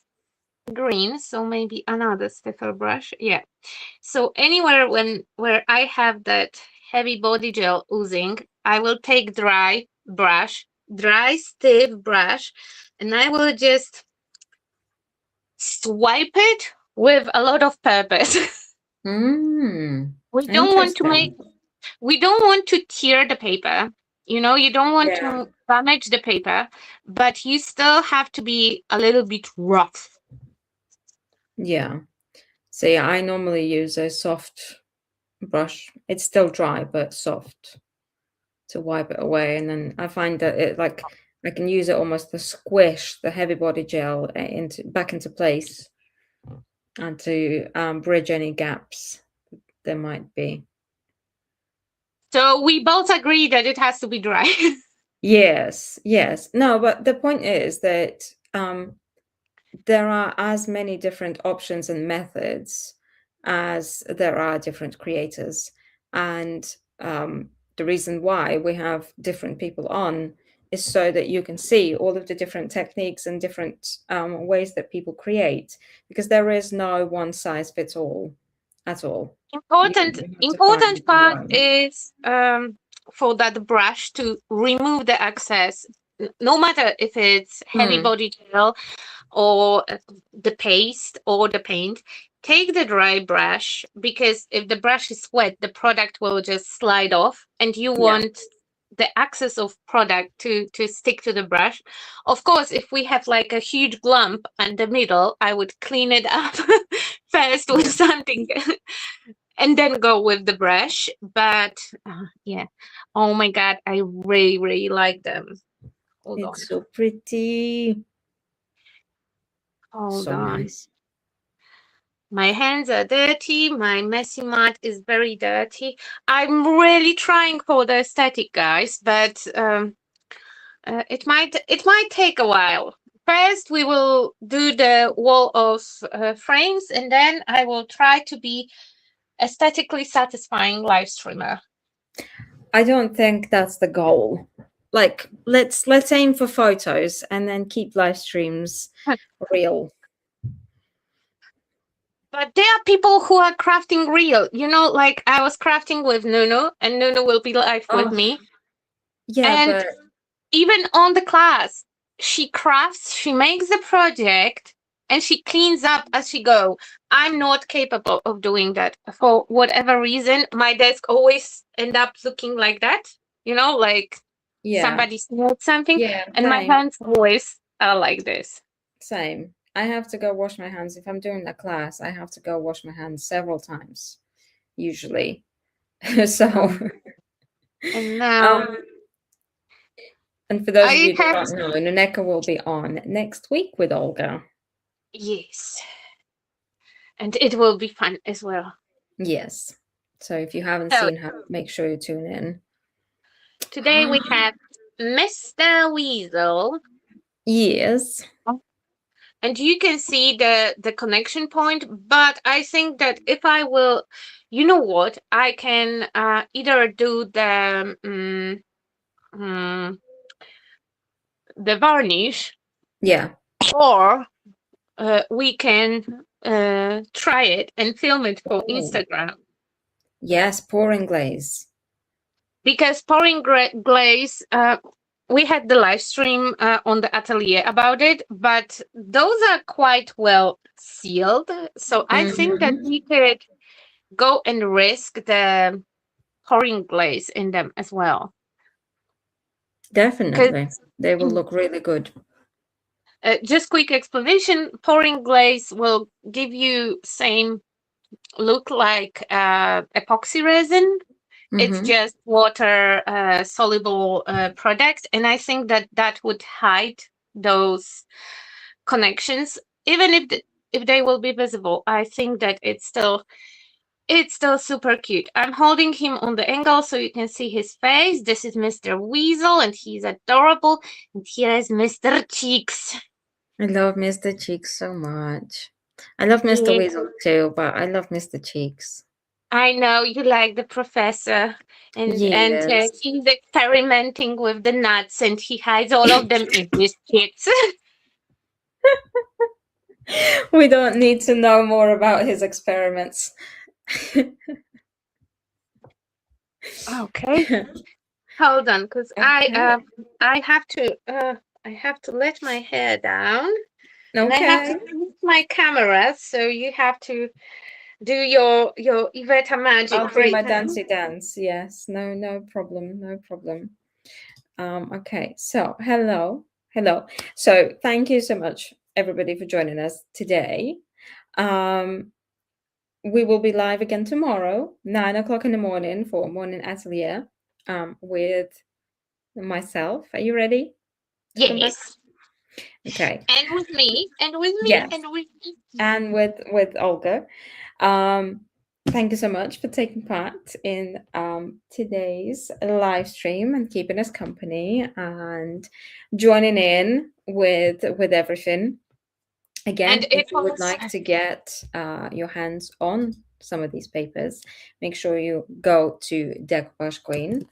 green, so maybe another stiffer brush. Yeah. So anywhere where I have that heavy body gel oozing, I will take dry stiff brush, and I will just swipe it with a lot of purpose. We don't want to make Interesting. we don't want to tear the paper. You know, you don't want Yeah. to damage the paper, but you still have to be a little bit rough. Yeah. So yeah, I normally use a soft brush. It's still dry, but soft to wipe it away. And then I find that it like I can use it almost to squish the heavy body gel back into place and to bridge any gaps there might be. So we both agree that it has to be dry. Yes, yes. No, but the point is that there are as many different options and methods as there are different creators. And the reason why we have different people on is so that you can see all of the different techniques and different ways that people create, because there is no one size fits all at all. important You have to find important the part one. is for that brush to remove the excess, no matter if it's heavy body gel or the paste or the paint. Take the dry brush, because if the brush is wet, the product will just slide off, and you Yeah. want the excess of product to stick to the brush. Of course, if we have like a huge lump in the middle, I would clean it up first with something and then go with the brush. But yeah, oh my god, I really like them. Hold on. It's so pretty. Hold So on. nice. My hands are dirty. My messy mat is very dirty. I'm really trying for the aesthetic, guys, but it might take a while. First, we will do the wall of frames, and then I will try to be aesthetically satisfying live streamer. I don't think that's the goal. Like let's aim for photos and then keep live streams real. But there are people who are crafting real. You know, like I was crafting with Nunu, and Nunu will be live with me. Yeah, And but even on the class, she crafts, she makes the project, and she cleans up as she go. I'm not capable of doing that for whatever reason. My desk always end up looking like that, like somebody smelled something, and my same. hands always are like this. Same. I have to go wash my hands. If I'm doing a class, I have to go wash my hands several times, usually. So, And now and for those of I you that have, don't know, Nuneka will be on next week with Olga. yes, and it will be fun as well. Yes. So if you haven't So seen her, make sure you tune in. today we have Mr. Weasel. Yes. And you can see the connection point, but I think that if I will, you know what, I can either do the varnish, Yeah. or we can try it and film it for Instagram. Yes, pouring glaze. Because pouring glaze, we had the live stream on the atelier about it, but those are quite well sealed. So I think that we could go and risk the pouring glaze in them as well. Definitely. They will look really good. Just quick explanation, pouring glaze will give you same look like epoxy resin. It's just water soluble product, and I think that would hide those connections, even if they will be visible. I think that it's still super cute. I'm holding him on the angle so you can see his face. This is Mr. Weasel, and he's adorable. And here is Mr. Cheeks. I love Mr. Cheeks so much. I love Mr. Weasel too, but I love Mr. Cheeks. I know you like the professor, and he's experimenting with the nuts, and he hides all of them in his cheeks. We don't need to know more about his experiments. Okay, hold on, because I have to let my hair down. Okay. And I have to move my camera, so you have to do your Iveta magic. I'll do my dancey dance. Yes, no problem. Okay, so hello. So thank you so much, everybody, for joining us today. We will be live again tomorrow, 9 o'clock in the morning, for morning atelier, with myself. Are you ready? Yes. Okay. And with me, and with me, yes. and with me. And with Olga. Thank you so much for taking part in today's live stream and keeping us company and joining in with everything. Again, And if you would like to get your hands on some of these papers, make sure you go to Decoupage Queen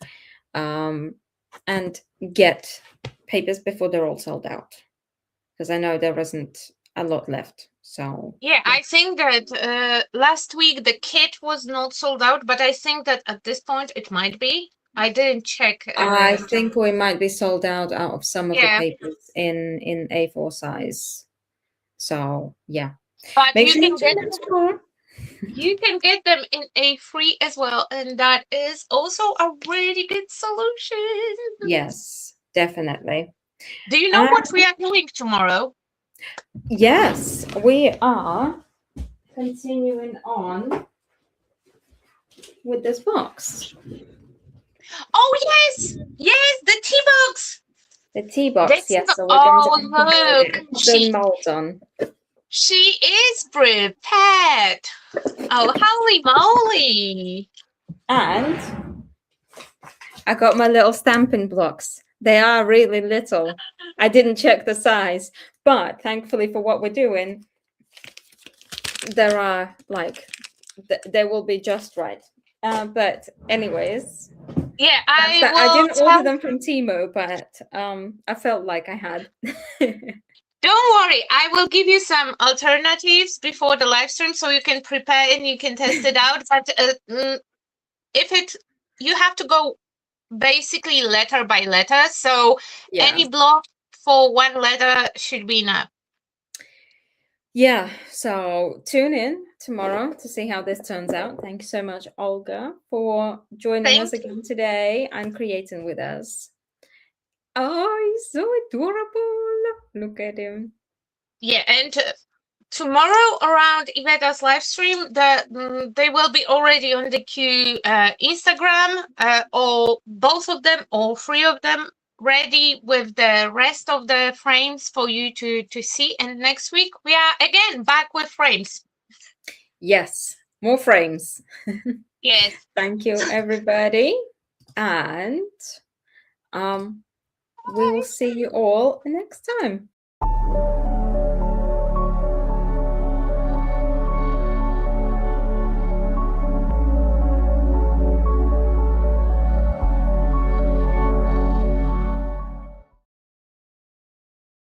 and get papers before they're all sold out, because I know there isn't a lot left. So yeah, I think that last week the kit was not sold out, but I think that at this point it might be. I didn't check. I think we might be sold out of some of the papers in A4 size. So yeah, but you can get them in A3 as well, and that is also a really good solution. Yes, definitely. Do you know what we are doing tomorrow? Yes, we are continuing on with this box. Oh yes, the tea box. The tea box, yes. So we're going to look, the mold on. She is prepared. Oh, holy moly! And I got my little stamping blocks. They are really little. I didn't check the size, but thankfully for what we're doing, there are they will be just right. But anyways, yeah, I didn't order them from Temu, but I felt like I had. Don't worry, I will give you some alternatives before the live stream so you can prepare and you can test it out. But you have to go basically letter by letter. So any block for one letter should be enough. Yeah, so tune in tomorrow to see how this turns out. Thank you so much, Olga, for joining us again today and creating with us. Oh, he's so adorable. Look at him. Yeah, and tomorrow around Iveta's live stream, they will be already on the queue Instagram, or both of them, or three of them, ready with the rest of the frames for you to see. And next week we are again back with frames. Yes, more frames. Yes. Thank you, everybody. And we will see you all next time.